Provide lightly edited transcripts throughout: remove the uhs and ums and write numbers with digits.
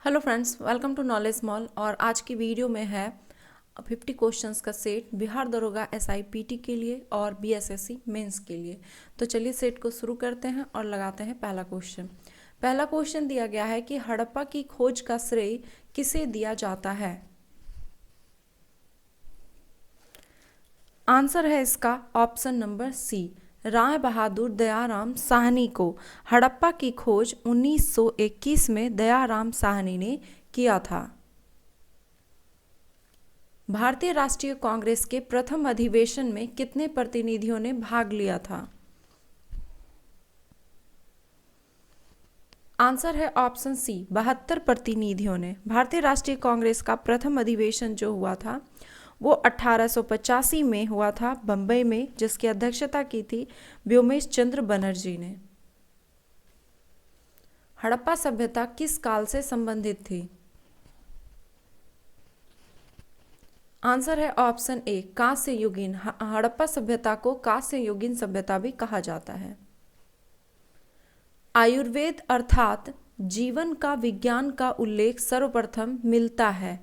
Hello friends, welcome to knowledge mall. और आज की वीडियो में है 50 क्वेश्चंस का सेट बिहार दरोगा SIPT के लिए और BSSC मेंस के लिए। तो चलिए सेट को शुरू करते हैं और लगाते हैं पहला क्वेश्चन। पहला क्वेश्चन दिया गया है कि हड़प्पा की खोज का श्रेय किसे दिया जाता है। आंसर है इसका option number C, Rai Bahadur Dayaram Sahni को। हड़प्पा की खोज 1921 में दयाराम साहनी ने किया था। भारतीय राष्ट्रीय कांग्रेस के प्रथम अधिवेशन में कितने प्रतिनिधियों ने भाग लिया था। आंसर है ऑप्शन सी, 72 प्रतिनिधियों ने। भारतीय राष्ट्रीय कांग्रेस का प्रथम अधिवेशन जो हुआ था वो 1885 में हुआ था बंबई में, जिसकी अध्यक्षता की थी व्योमेश चंद्र बनर्जी ने। हड़प्पा सभ्यता किस काल से संबंधित थी। आंसर है ऑप्शन ए, कांस्य युगीन। हड़प्पा सभ्यता को कांस्य युगीन सभ्यता भी कहा जाता है। आयुर्वेद अर्थात जीवन का विज्ञान का उल्लेख सर्वप्रथम मिलता है।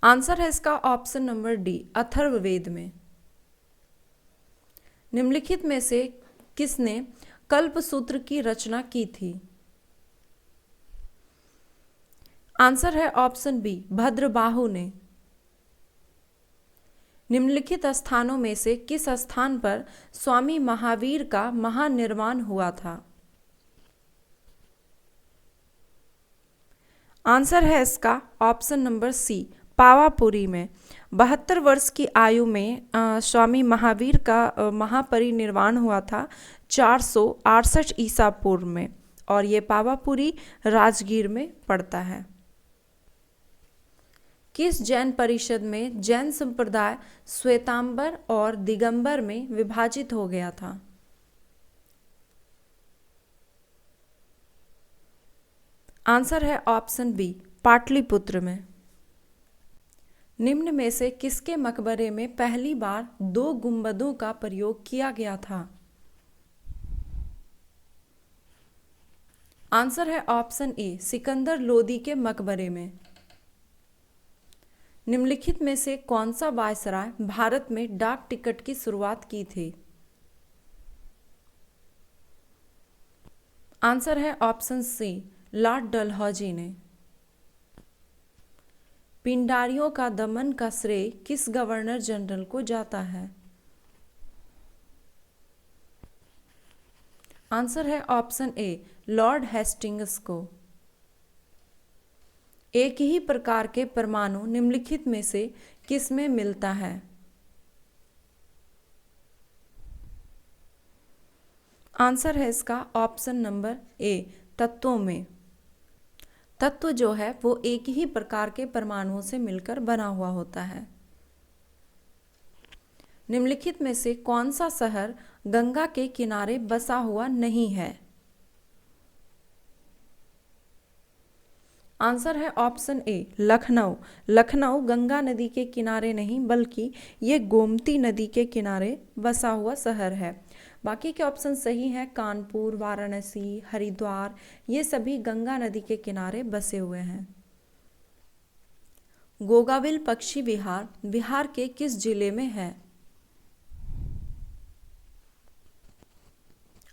आंसर है इसका ऑप्शन नंबर डी, अथर्ववेद में। निम्नलिखित में से किसने कल्पसूत्र की रचना की थी। आंसर है ऑप्शन बी, भद्रबाहु ने। निम्नलिखित स्थानों में से किस स्थान पर स्वामी महावीर का महानिर्वाण हुआ था। आंसर है इसका ऑप्शन नंबर सी, पावापुरी में। 72 वर्ष की आयु में स्वामी महावीर का महापरिनिर्वाण हुआ था 468 ईसा पूर्व में, और ये पावापुरी राजगीर में पड़ता है। किस जैन परिषद में जैन संप्रदाय श्वेतांबर और दिगंबर में विभाजित हो गया था। आंसर है ऑप्शन बी, पाटलिपुत्र में। निम्न में से किसके मकबरे में पहली बार 2 गुंबदों का प्रयोग किया गया था। आंसर है ऑप्शन ए, सिकंदर लोदी के मकबरे में। निम्नलिखित में से कौन सा वायसराय भारत में डाक टिकट की शुरुआत की थी। आंसर है ऑप्शन सी, लॉर्ड डलहौजी ने। पिंडारियों का दमन का श्रेय किस गवर्नर जनरल को जाता है। आंसर है ऑप्शन ए, लॉर्ड हेस्टिंग्स को। एक ही प्रकार के परमाणु निम्नलिखित में से किस में मिलता है। आंसर है इसका ऑप्शन नंबर ए, तत्वों में। तत्व जो है वो एक ही प्रकार के परमाणुओं से मिलकर बना हुआ होता है। निम्नलिखित में से कौन सा शहर गंगा के किनारे बसा हुआ नहीं है। आंसर है ऑप्शन ए, लखनऊ। लखनऊ गंगा नदी के किनारे नहीं बल्कि ये गोमती नदी के किनारे बसा हुआ शहर है। बाकी के ऑप्शन सही हैं, कानपुर, वाराणसी, हरिद्वार, ये सभी गंगा नदी के किनारे बसे हुए हैं। गोगाविल पक्षी विहार बिहार के किस जिले में है।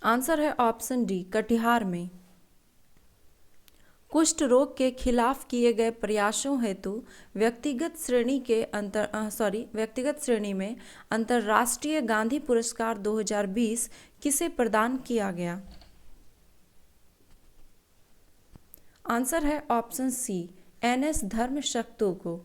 आंसर है ऑप्शन डी, कटिहार में। कुष्ठ रोग के खिलाफ किए गए प्रयासों हेतु व्यक्तिगत श्रेणी में अंतर्राष्ट्रीय गांधी पुरस्कार 2020 किसे प्रदान किया गया। आंसर है ऑप्शन सी, NS धर्मशक्तों को।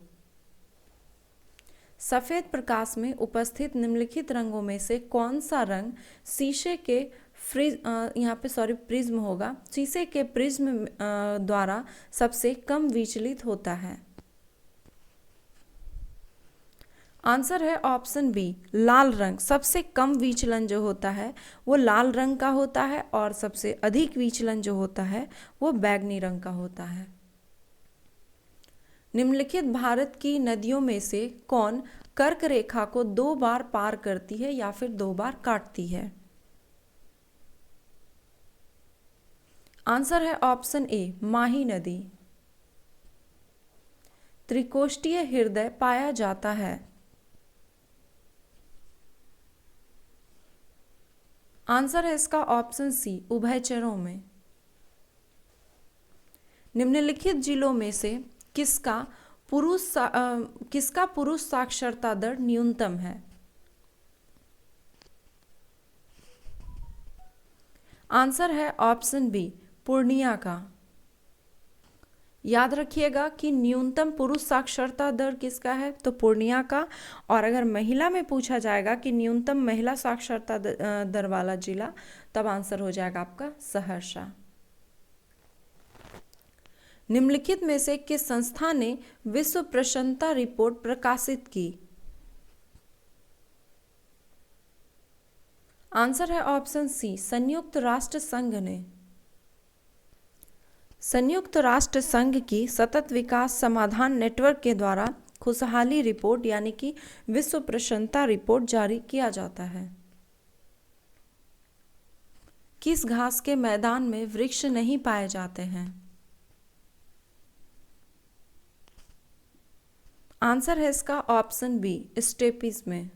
सफेद प्रकाश में उपस्थित निम्नलिखित रंगों में से कौन सा रंग शीशे के प्रिज्म होगा, शीशे के प्रिज्म द्वारा सबसे कम विचलित होता है। आंसर है ऑप्शन बी, लाल रंग। सबसे कम विचलन जो होता है वो लाल रंग का होता है, और सबसे अधिक विचलन जो होता है वो बैंगनी रंग का होता है। निम्नलिखित भारत की नदियों में से कौन कर्क रेखा को 2 बार पार करती है या फिर 2 बार काटती है। आंसर है ऑप्शन ए माही नदी। त्रिकोष्ठीय हृदय पाया जाता है। आंसर है इसका ऑप्शन सी उभयचरों में। निम्नलिखित जिलों में से किसका पुरुष साक्षरता दर न्यूनतम है? आंसर है ऑप्शन बी पूर्णिया का। याद रखिएगा कि न्यूनतम पुरुष साक्षरता दर किसका है, तो पूर्णिया का। और अगर महिला में पूछा जाएगा कि न्यूनतम महिला साक्षरता दर वाला जिला, तब आंसर हो जाएगा आपका सहरसा। निम्नलिखित में से किस संस्था ने विश्व प्रसन्नता रिपोर्ट प्रकाशित की? आंसर है ऑप्शन सी संयुक्त राष्ट्र संघ ने। संयुक्त राष्ट्र संघ की सतत विकास समाधान नेटवर्क के द्वारा खुशहाली रिपोर्ट यानी कि विश्व प्रसन्नता रिपोर्ट जारी किया जाता है। किस घास के मैदान में वृक्ष नहीं पाए जाते हैं? आंसर है इसका ऑप्शन बी स्टेपीज में।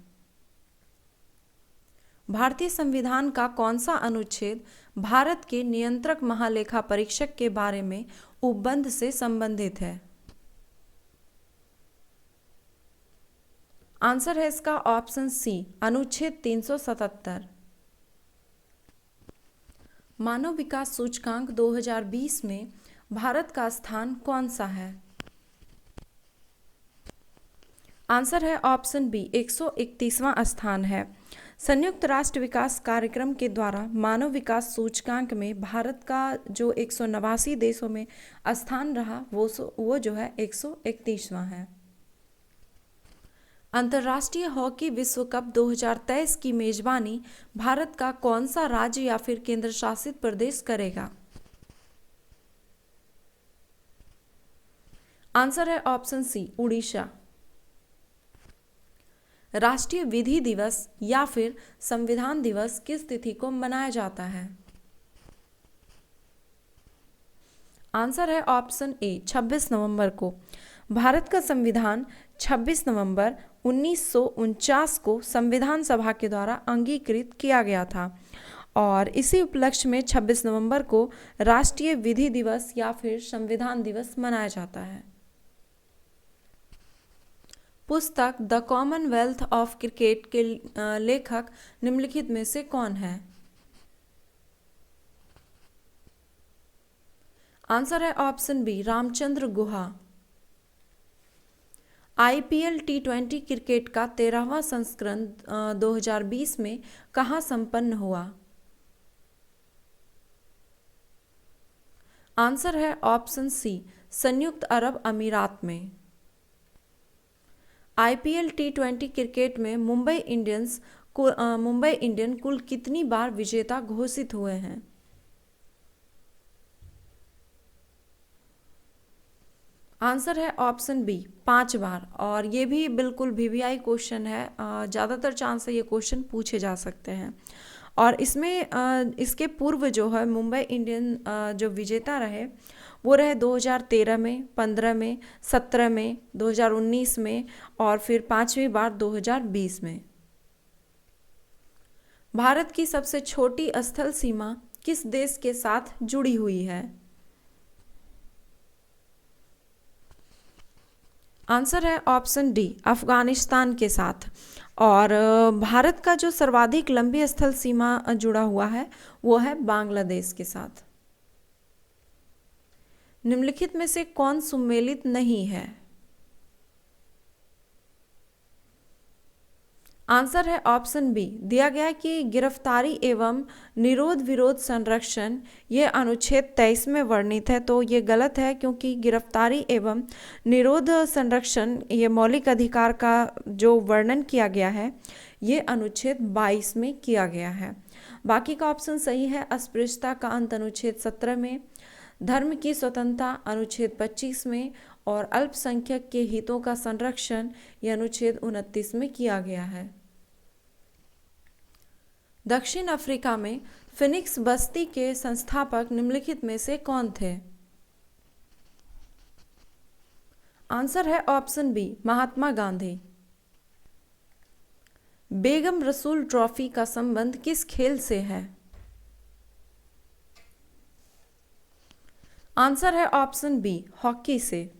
भारतीय संविधान का कौन सा अनुच्छेद भारत के नियंत्रक महालेखा परीक्षक के बारे में उपबंध से संबंधित है? आंसर है इसका ऑप्शन सी अनुच्छेद 377। मानव विकास सूचकांक 2020 में भारत का स्थान कौन सा है? आंसर है ऑप्शन बी 131वां स्थान है। संयुक्त राष्ट्र विकास कार्यक्रम के द्वारा मानव विकास सूचकांक में भारत का जो 189 देशों में स्थान रहा वो जो है 131वां है। अंतर्राष्ट्रीय हॉकी विश्व कप 2023 की मेजबानी भारत का कौन सा राज्य या फिर केंद्र शासित प्रदेश करेगा? आंसर है ऑप्शन सी उड़ीसा। राष्ट्रीय विधि दिवस या फिर संविधान दिवस किस तिथि को मनाया जाता है? आंसर है ऑप्शन ए 26 नवंबर को। भारत का संविधान 26 नवंबर 1949 को संविधान सभा के द्वारा अंगीकृत किया गया था और इसी उपलक्ष्य में 26 नवंबर को राष्ट्रीय विधि दिवस या फिर संविधान दिवस मनाया जाता है। पुस्तक द कॉमनवेल्थ ऑफ क्रिकेट के लेखक निम्नलिखित में से कौन है? आंसर है option B Ramachandra Guha. IPL T20 cricket का 13वां संस्करण 2020 में कहाँ संपन्न हुआ? आंसर है ऑप्शन सी संयुक्त अरब अमीरात में। IPL T20 क्रिकेट में मुंबई इंडियन कुल कितनी बार विजेता घोषित हुए हैं? आंसर है ऑप्शन बी 5 बार। और ये भी बिल्कुल VVI क्वेश्चन है, ज़्यादातर चांस है ये क्वेश्चन पूछे जा सकते हैं। और इसमें इसके पूर्व जो है मुंबई इंडियन जो विजेता रहे वो रहे 2013 में, 15 में, 17 में, 2019 में और फिर 5वीं बार 2020 में। भारत की सबसे छोटी स्थल सीमा किस देश के साथ जुड़ी हुई है? आंसर है ऑप्शन डी अफगानिस्तान के साथ। और भारत का जो सर्वाधिक लंबी स्थल सीमा जुड़ा हुआ है वो है बांग्लादेश के साथ। निम्नलिखित में से कौन सुमेलित नहीं है? आंसर है ऑप्शन बी। दिया गया है कि गिरफ्तारी एवं निरोध विरोध संरक्षण ये अनुच्छेद 23 में वर्णित है, तो ये गलत है क्योंकि गिरफ्तारी एवं निरोध संरक्षण ये मौलिक अधिकार का जो वर्णन किया गया है ये अनुच्छेद 22 में किया गया है। बाकी का ऑप्शन सही है। अस्पृश्यता का अंत अनुच्छेद 17 में, धर्म की स्वतंत्रता अनुच्छेद 25 में और अल्पसंख्यक के हितों का संरक्षण यह अनुच्छेद 29 में किया गया है। दक्षिण अफ्रीका में फिनिक्स बस्ती के संस्थापक निम्नलिखित में से कौन थे? आंसर है ऑप्शन बी, महात्मा गांधी। बेगम रसूल ट्रॉफी का संबंध किस खेल से है? आंसर है ऑप्शन बी, हॉकी से।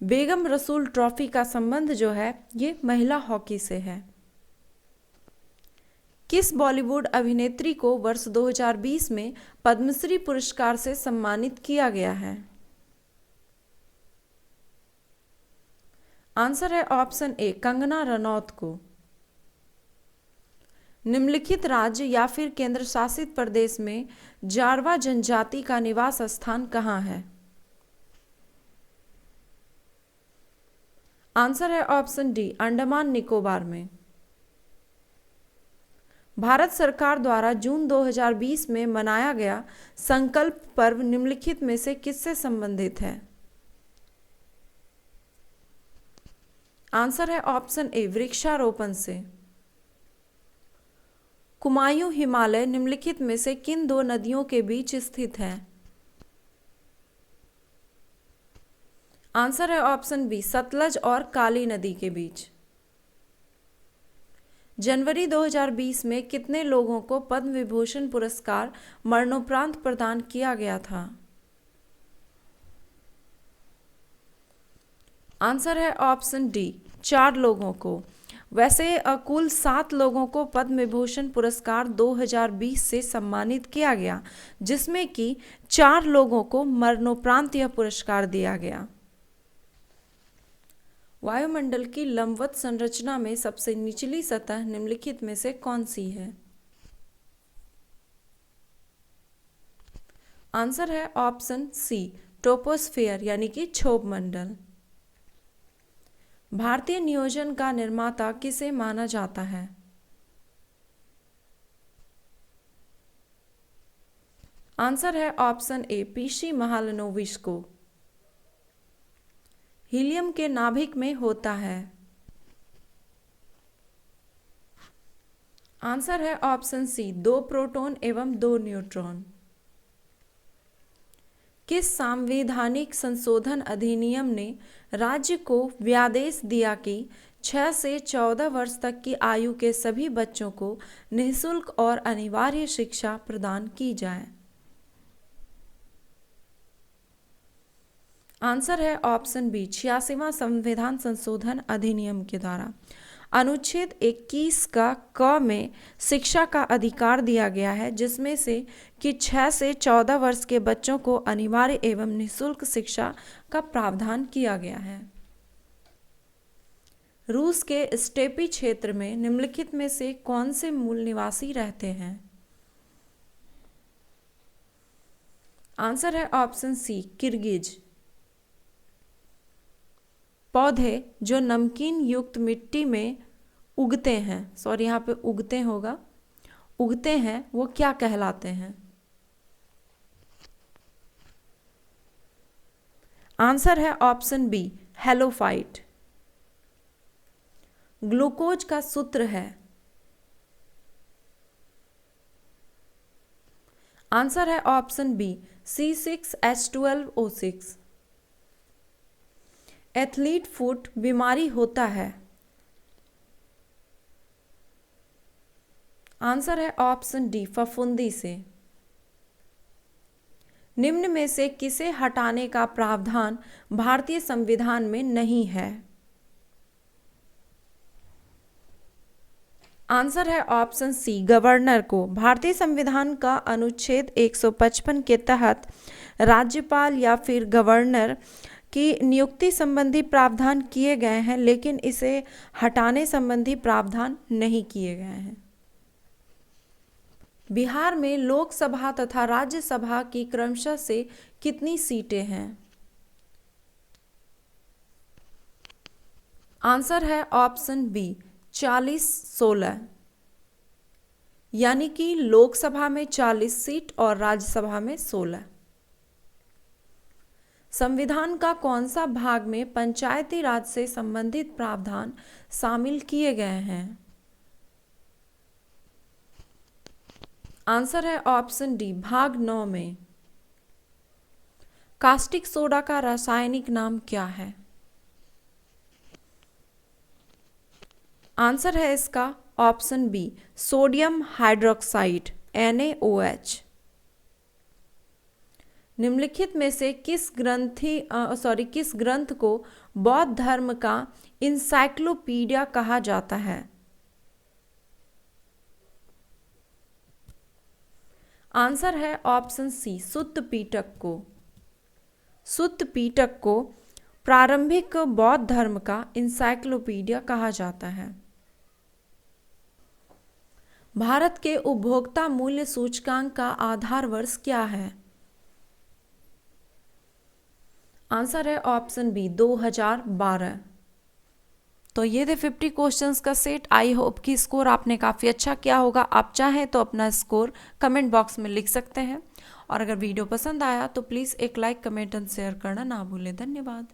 बेगम रसूल ट्रॉफी का संबंध जो है ये महिला हॉकी से है। किस बॉलीवुड अभिनेत्री को वर्ष 2020 में पद्मश्री पुरस्कार से सम्मानित किया गया है? आंसर है ऑप्शन ए, कंगना रनौत को। निम्नलिखित राज्य या फिर केंद्र शासित प्रदेश में जारवा जनजाति का निवास स्थान कहाँ है? आंसर है ऑप्शन डी, अंडमान निकोबार में। भारत सरकार द्वारा जून 2020 में मनाया गया संकल्प पर्व निम्नलिखित में से किससे संबंधित है? आंसर है ऑप्शन ए, वृक्षारोपण से। कुमायूं हिमालय निम्नलिखित में से किन दो नदियों के बीच स्थित है? आंसर है ऑप्शन बी, सतलज और काली नदी के बीच। जनवरी 2020 में कितने लोगों को पद्म विभूषण पुरस्कार मरणोपरांत प्रदान किया गया था? आंसर है ऑप्शन डी, 4 लोगों को। वैसे कुल 7 लोगों को पद्म विभूषण पुरस्कार 2020 से सम्मानित किया गया, जिसमें कि 4 लोगों को मरणोपरांत यह पुरस्कार दिया गया। वायुमंडल की लंबवत संरचना में सबसे निचली सतह निम्नलिखित में से कौन सी है? आंसर है ऑप्शन सी, ट्रोपोस्फियर यानी कि क्षोभ मंडल। भारतीय नियोजन का निर्माता किसे माना जाता है? आंसर है ऑप्शन ए, पीसी महालनोबिस को। हीलियम के नाभिक में होता है? आंसर है ऑप्शन सी, 2 प्रोटॉन एवं 2 न्यूट्रॉन। किस संवैधानिक संशोधन अधिनियम ने राज्य को व्यादेश दिया कि 6 से 14 वर्ष तक की आयु के सभी बच्चों को निःशुल्क और अनिवार्य शिक्षा प्रदान की जाए? आंसर है ऑप्शन बी, 86वां संविधान संशोधन अधिनियम के द्वारा। अनुच्छेद 21 का क में शिक्षा का अधिकार दिया गया है, जिसमें से कि 6 से 14 वर्ष के बच्चों को अनिवार्य एवं निःशुल्क शिक्षा का प्रावधान किया गया है। रूस के स्टेपी क्षेत्र में निम्नलिखित में से कौन से मूल निवासी रहते हैं? आंसर है ऑप्शन सी, किर्गिज। पौधे जो नमकीन युक्त मिट्टी में उगते हैं, सॉरी यहाँ पे उगते होगा, उगते हैं, वो क्या कहलाते हैं? आंसर है ऑप्शन बी, हेलोफाइट। ग्लूकोज का सूत्र है? आंसर है option B, C6H12O6। Athlete foot बीमारी होता है? आंसर है ऑप्शन डी, फफूंदी से। निम्न में से किसे हटाने का प्रावधान भारतीय संविधान में नहीं है? आंसर है ऑप्शन सी, गवर्नर को। भारतीय संविधान का अनुच्छेद 155 के तहत राज्यपाल या फिर गवर्नर की नियुक्ति संबंधी प्रावधान किए गए हैं, लेकिन इसे हटाने संबंधी प्रावधान नहीं किए गए हैं। बिहार में लोकसभा तथा राज्यसभा की क्रमशः से कितनी सीटें हैं? आंसर है ऑप्शन बी, 40-16, यानी कि लोकसभा में 40 सीट और राज्यसभा में 16। संविधान का कौन सा भाग में पंचायती राज से संबंधित प्रावधान शामिल किए गए हैं? आंसर है ऑप्शन डी भाग 9 में। कास्टिक सोडा का रासायनिक नाम क्या है? आंसर है इसका option B sodium hydroxide NaOH। निम्नलिखित में से किस ग्रंथ को बौद्ध धर्म का इंसाइक्लोपीडिया कहा जाता है? आंसर है ऑप्शन सी सुत्त पिटक को। सुत्त पिटक को प्रारंभिक बौद्ध धर्म का इंसाइक्लोपीडिया कहा जाता है। भारत के उपभोक्ता मूल्य सूचकांक का आधार वर्ष क्या है? आंसर है ऑप्शन बी 2012। तो ये थे 50 क्वेश्चंस का सेट। आई होप कि स्कोर आपने काफ़ी अच्छा किया होगा। आप चाहें तो अपना स्कोर कमेंट बॉक्स में लिख सकते हैं और अगर वीडियो पसंद आया तो प्लीज़ एक लाइक, कमेंट एंड शेयर करना ना भूलें। धन्यवाद।